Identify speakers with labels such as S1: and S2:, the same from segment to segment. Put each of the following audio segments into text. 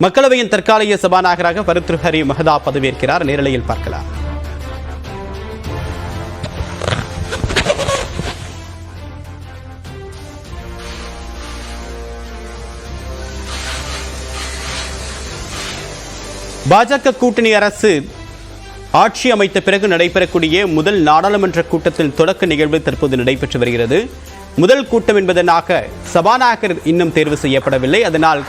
S1: மக்களவையின் தற்காலிக சபாநாயகராக பர்த்ருஹரி மஹதாப் பதவியேற்கிறார். நேரலையில் பார்க்கலாம். பாஜக கூட்டணி அரசு ஆட்சி அமைத்த பிறகு நடைபெறக்கூடிய முதல் நாடாளுமன்ற கூட்டத்தின் தொடக்க நிகழ்வு தற்போது நடைபெற்று வருகிறது. முதல் கூட்டம் என்பதனாக சபாநாயகர் இன்னும் தேர்வு செய்யப்படவில்லை. அதனால்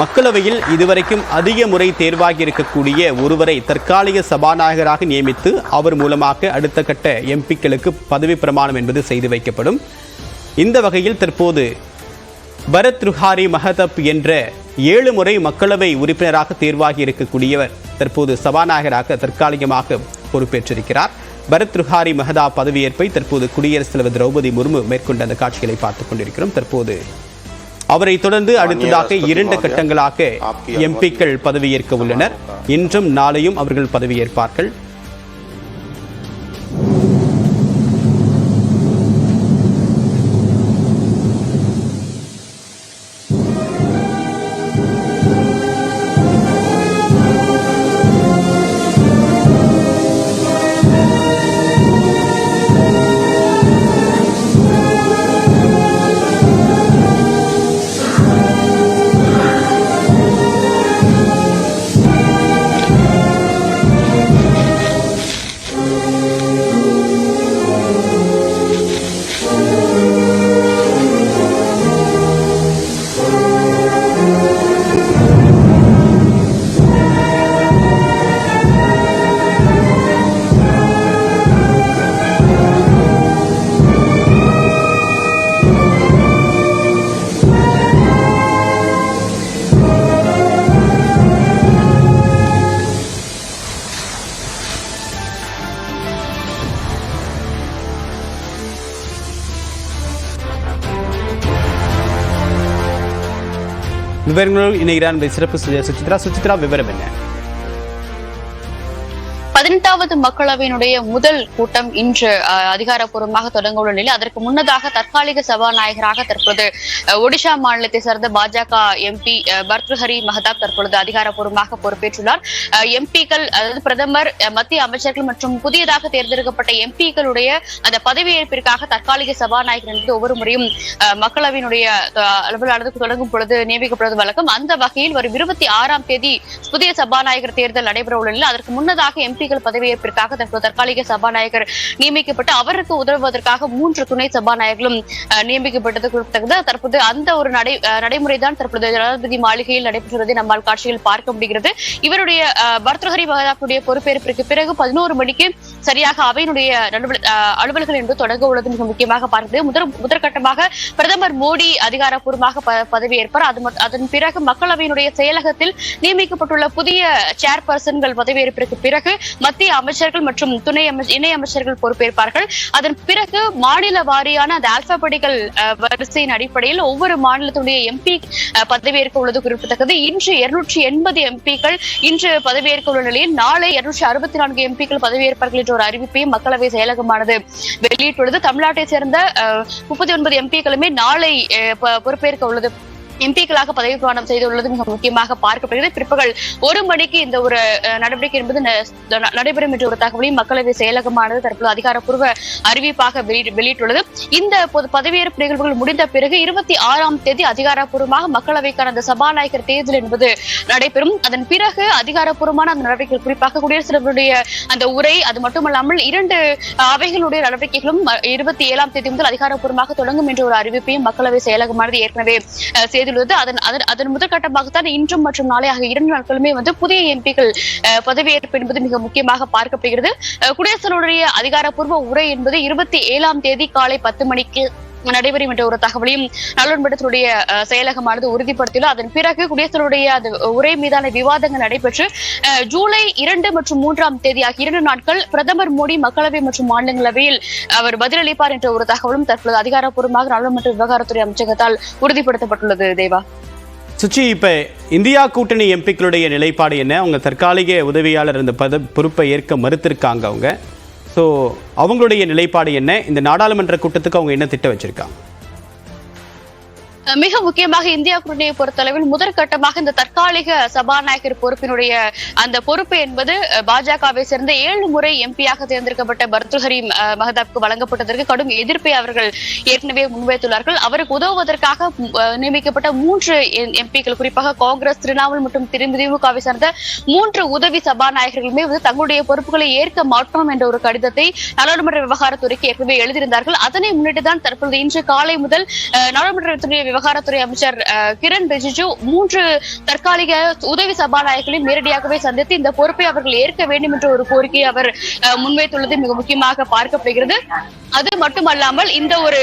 S1: மக்களவையில் இதுவரைக்கும் அதிக முறை தேர்வாகி இருக்கக்கூடிய ஒருவரை தற்காலிக சபாநாயகராக நியமித்து அவர் மூலமாக அடுத்த கட்ட எம்பிக்களுக்கு பதவி பிரமாணம் என்பது செய்து வைக்கப்படும். இந்த வகையில் தற்போது பர்த்ருஹரி மஹதாப் என்ற 7 முறை மக்களவை உறுப்பினராக தேர்வாகி இருக்கக்கூடியவர் தற்போது சபாநாயகராக தற்காலிகமாக பொறுப்பேற்றிருக்கிறார். பர்த்ருஹரி மஹதாப் பதவியேற்பை தற்போது குடியரசுத் தலைவர் திரௌபதி முர்மு மேற்கொண்ட அந்த காட்சிகளை பார்த்துக் கொண்டிருக்கிறோம். தற்போது அவரை தொடர்ந்து அடுத்ததாக 2 கட்டங்களாக எம்பிக்கள் பதவியேற்க உள்ளனர். இன்றும் நாளையும் அவர்கள் பதவியேற்பார்கள். விவரங்களோடு இணைகிறார் சிறப்பு சுசித்ரா. விவரம் என்ன?
S2: 18வது மக்களவையினுடைய முதல் கூட்டம் இன்று அதிகாரப்பூர்வமாக தொடங்க உள்ள நிலையில் அதற்கு முன்னதாக தற்காலிக சபாநாயகராக தற்பொழுது ஒடிஷா மாநிலத்தை சேர்ந்த பாஜக எம்பி பர்த்ருஹரி மஹதாப் தற்பொழுது அதிகாரப்பூர்வமாக பொறுப்பேற்றுள்ளார். எம்பிக்கள், அதாவது பிரதமர், மத்திய அமைச்சர்கள் மற்றும் புதியதாக தேர்ந்தெடுக்கப்பட்ட எம்பிக்களுடைய அந்த பதவியேற்பிற்காக தற்காலிக சபாநாயகர் என்பது ஒவ்வொரு முறையும் மக்களவையினுடைய அளவில் தொடங்கும் பொழுது நியமிக்கப்படுவது வழக்கம். அந்த வகையில் வரும் 26ஆம் தேதி புதிய சபாநாயகர் தேர்தல் நடைபெற உள்ள நிலையில் அதற்கு முன்னதாக எம்பிக்கள் பதவியேற்பிற்காக தற்போது தற்காலிக சபாநாயகர் நியமிக்கப்பட்டு அவருக்கு உதவுவதற்காக 3 துணை சபாநாயகர்களும் நியமிக்கப்பட்டது குறிப்பிட்டது. தற்போது அந்த ஒரு நடைமுறைதான் தற்போது ஜனாதிபதி மாளிகையில் நடைபெற்றுவதை நம்மால் காட்சியில் பார்க்க முடிகிறது. இவருடைய பர்த்ருஹரி மஹதாப்புடைய பொறுப்பேற்பிற்கு பிறகு 11 மணிக்கு சரியாக அவையினுடைய அலுவல்கள் என்று தொடங்க உள்ளது மிக முக்கியமாக பார்க்கிறது. முதற்கட்டமாக பிரதமர் மோடி அதிகாரப்பூர்வமாக பதவியேற்பார். அதன் பிறகு மக்களவையினுடைய செயலகத்தில் நியமிக்கப்பட்டுள்ள புதிய சேர்பர்சன்கள் பதவியேற்பிற்கு பிறகு மத்திய அமைச்சர்கள் மற்றும் இணை அமைச்சர்கள் பொறுப்பேற்பார்கள். அதன் பிறகு மாநில வாரியான அந்த ஆல்பாபெடிக்கல் வரிசையின் அடிப்படையில் ஒவ்வொரு மாநிலத்துடைய எம்பி பதவியேற்க உள்ளது குறிப்பிடத்தக்கது. இன்று 280 எம்பிக்கள் இன்று பதவியேற்க உள்ள நிலையில் நாளை 264 எம்பிக்கள் பதவியேற்பார்கள் என்ற ஒரு அறிவிப்பையும் மக்களவை செயலகமானது வெளியிட்டுள்ளது. தமிழ்நாட்டை சேர்ந்த 39 எம்பிக்களுமே நாளை பொறுப்பேற்க உள்ளது, எம்பிக்களாக பதவி பிரமாணம் செய்துள்ளது மிக முக்கியமாக பார்க்கப்படுகிறது. பிற்பகல் 1 மணிக்கு இந்த ஒரு நடவடிக்கை என்பது நடைபெறும் என்ற ஒரு தகவலையும் மக்களவை செயலகமானது தற்போது அதிகாரப்பூர்வ அறிவிப்பாக வெளியிட்டுள்ளது. இந்த பதவியேற்பு நிகழ்வுகள் முடிந்த பிறகு 26ஆம் தேதி அதிகாரப்பூர்வமாக மக்களவைக்கான அந்த சபாநாயகர் தேர்தல் என்பது நடைபெறும். அதன் பிறகு அதிகாரப்பூர்வமான அந்த நடவடிக்கைகள், குறிப்பாக குடியரசுத் தலைவருடைய அந்த உரை, அது மட்டுமல்லாமல் 2 அவைகளுடைய நடவடிக்கைகளும் 27ஆம் தேதி முதல் அதிகாரப்பூர்வமாக தொடங்கும் என்ற ஒரு அறிவிப்பையும் மக்களவை செயலகமானது ஏற்கனவே செய்துள்ளது. அதன் முதற்கட்டமாகத்தான் இன்றும் மற்றும் நாளை ஆகிய 2 நாட்களுமே புதிய எம்பிக்கள் பதவியேற்பு என்பது மிக முக்கியமாக பார்க்கப்படுகிறது. குடியரசுத் தலைவருடைய அதிகாரப்பூர்வ உரை என்பது 27ஆம் தேதி காலை 10 மணிக்கு நடைபெறும் என்ற ஒரு தகவலையும் நாடாளுமன்றத்துடைய செயலகமானது உறுதிப்படுத்தியுள்ளது. அதன் பிறகு குடியரசுடைய அந்த உரை மீதான விவாதங்கள் நடைபெற்று ஜூலை 2 மற்றும் 3ஆம் தேதி ஆகிய 2 நாட்கள் பிரதமர் மோடி மக்களவை மற்றும் மாநிலங்களவையில் அவர் பதிலளிப்பார் என்ற ஒரு தகவலும் தற்போது அதிகாரப்பூர்வமாக நாடாளுமன்ற விவகாரத்துறை அமைச்சகத்தால் உறுதிப்படுத்தப்பட்டுள்ளது. தேவா,
S1: சுச்சி, இப்ப இந்தியா கூட்டணி எம்பிக்களுடைய நிலைப்பாடு என்ன? அவங்க தற்காலிக உதவியாளர் இந்த பொறுப்பை ஏற்க மறுத்திருக்காங்க. ஸோ அவங்களுடைய நிலைப்பாடு என்ன? இந்த நாடாளுமன்ற கூட்டத்துக்கு அவங்க என்ன திட்டம் வச்சிருக்காங்க?
S2: மிக முக்கியமாக இந்தியா கூட்டணியை பொறுத்தளவில் முதற்கட்டமாக இந்த தற்காலிக சபாநாயகர் பொறுப்பினுடைய அந்த பொறுப்பு என்பது பாஜகவை சேர்ந்த 7 முறை எம்பியாக தேர்ந்தெடுக்கப்பட்ட பர்த்ருஹரி மஹதாப்க்கு வழங்கப்பட்டதற்கு கடும் எதிர்ப்பை அவர்கள் ஏற்கனவே முன்வைத்துள்ளார்கள். அவருக்கு உதவுவதற்காக நியமிக்கப்பட்ட 3 எம்பிக்கள், குறிப்பாக காங்கிரஸ், திரிணாமுல் மற்றும் திமுகவை சேர்ந்த 3 உதவி சபாநாயகர்களுமே தங்களுடைய பொறுப்புகளை ஏற்க மாட்டோம் என்ற ஒரு கடிதத்தை நாடாளுமன்ற விவகாரத்துறைக்கு ஏற்கனவே எழுதியிருந்தார்கள். அதனை முன்னிட்டுதான் தற்பொழுது இன்று காலை முதல் நாடாளுமன்றத்துறை விவகாரத்துறை அமைச்சர் கிரண் ரிஜிஜு 3 தற்காலிக உதவி சபாநாயகர்களையும் நேரடியாகவே சந்தித்து இந்த பொறுப்பை அவர்கள் ஏற்க வேண்டும் என்ற ஒரு கோரிக்கையை அவர் முன்வைத்துள்ளது மிக முக்கியமாக பார்க்கப்படுகிறது. அது மட்டுமல்லாமல் இந்த ஒரு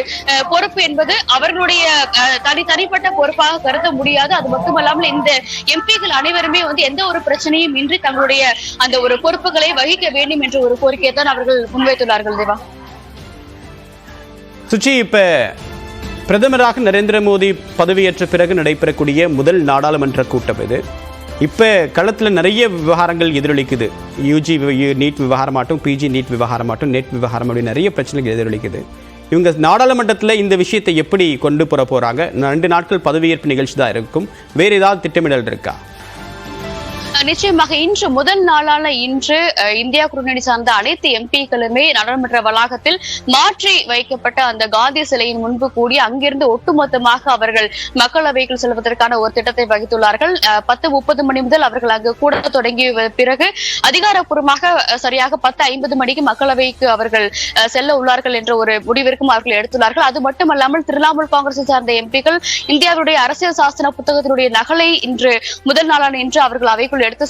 S2: பொறுப்பு என்பது அவர்களுடைய தனிப்பட்ட பொறுப்பாக கருத முடியாது. அது மட்டுமல்லாமல் இந்த எம்பிக்கள் அனைவருமே எந்த ஒரு பிரச்சனையும் இன்றி தங்களுடைய அந்த ஒரு பொறுப்புகளை வகிக்க வேண்டும் என்ற ஒரு கோரிக்கையை தான் அவர்கள் முன்வைத்துள்ளார்கள். தேவா,
S1: சுச்சி, இப்ப பிரதமராக நரேந்திர மோடி பதவியேற்ற பிறகு நடைபெறக்கூடிய முதல் நாடாளுமன்ற கூட்டம் இது. இப்போ களத்தில் நிறைய விவகாரங்கள் எதிரொலிக்குது. யூஜி நீட் விவகாரமாட்டும், பிஜி நீட் விவகாரமாட்டும், நெட் விவகாரம் அப்படி நிறைய பிரச்சனைகள் எதிரொலிக்குது. இவங்க நாடாளுமன்றத்தில் இந்த விஷயத்தை எப்படி கொண்டு போற போறாங்க? 2 நாட்கள் பதவியேற்பு நிகழ்ச்சி தான் இருக்கும். வேற ஏதாவது திட்டமிடல் இருக்கா?
S2: நிச்சயமாக இன்று முதல் நாளான இன்று இந்தியா கூட்டணி சார்ந்த அனைத்து எம்பிக்களுமே நாடாளுமன்ற வளாகத்தில் மாற்றி வைக்கப்பட்ட அந்த காந்தி சிலையின் முன்பு கூடி அங்கிருந்து ஒட்டுமொத்தமாக அவர்கள் மக்களவைக்குள் செல்வதற்கான ஒரு திட்டத்தை வகித்துள்ளார்கள். 10:30 மணி முதல் அவர்கள் அங்கு கூட தொடங்கிய பிறகு அதிகாரப்பூர்வமாக சரியாக 10:50 மணிக்கு மக்களவைக்கு அவர்கள் செல்ல உள்ளார்கள் என்ற ஒரு முடிவிற்கும் அவர்கள் எடுத்துள்ளார்கள். அது மட்டுமல்லாமல் திரிணாமுல் காங்கிரஸை சார்ந்த எம்பிக்கள் இந்தியாவுடைய அரசியல் சாசன புத்தகத்தினுடைய நகலை இன்று முதல் நாளான இன்று அவர்கள் அவைக்குள் எடுத்து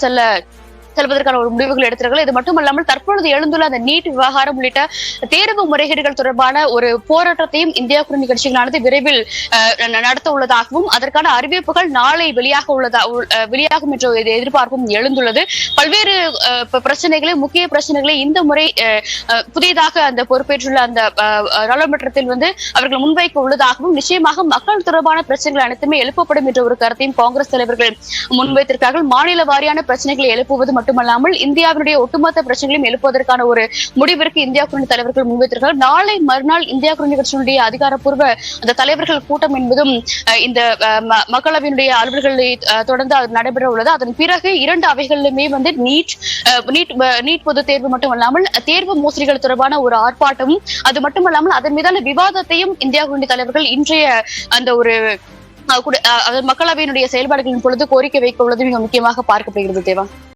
S2: செல்வதற்கான ஒரு முடிவுகள் எடுத்தார்கள். இது மட்டுமல்லாமல் தற்பொழுது எழுந்துள்ள அந்த நீட் விவகாரம் உள்ளிட்ட தேர்வு முறைகேடுகள் தொடர்பான ஒரு போராட்டத்தையும் இந்தியா கூட்டணி கட்சிகளானது விரைவில் நடத்த உள்ளதாகவும் அதற்கான அறிவிப்புகள் நாளை வெளியாகும் என்ற எதிர்பார்ப்பும் எழுந்துள்ளது. பல்வேறு பிரச்சனைகளை, முக்கிய பிரச்சனைகளை இந்த முறை புதிதாக அந்த பொறுப்பேற்றுள்ள அந்த நாடாளுமன்றத்தில் அவர்கள் முன்வைக்க உள்ளதாகவும், நிச்சயமாக மக்கள் தொடர்பான பிரச்சனைகள் அனைத்துமே எழுப்பப்படும் என்ற ஒரு கருத்தையும் காங்கிரஸ் தலைவர்கள் முன்வைத்திருக்கிறார்கள். மாநில வாரியான பிரச்சனைகளை எழுப்புவது மட்டுமல்லாமல் இந்தியாவினுடைய ஒட்டுமொத்த பிரச்சனைகளையும் எழுப்புவதற்கான ஒரு முடிவிற்கு இந்தியா கூட்டணி தலைவர்கள் முன்வைத்திருக்கிறார்கள். நாளை மறுநாள் இந்தியா கூட்டணி கட்சியினுடைய அதிகாரப்பூர்வ அந்த தலைவர்கள் கூட்டம் என்பதும் இந்த மக்களவையினுடைய அலுவல்களை தொடர்ந்து நடைபெற உள்ளது. அதன் பிறகு 2 அவைகளிலுமே நீட் பொது தேர்வு மட்டுமல்லாமல் தேர்வு மோசடிகள் தொடர்பான ஒரு ஆர்ப்பாட்டமும், அது மட்டுமல்லாமல் அதன் மீதான விவாதத்தையும் இந்தியா கூட்டணி தலைவர்கள் இன்றைய அந்த ஒரு மக்களவையினுடைய செயல்பாடுகளின் பொழுது கோரிக்கை வைக்க உள்ளது மிக முக்கியமாக பார்க்கப்படுகிறது. தேவா.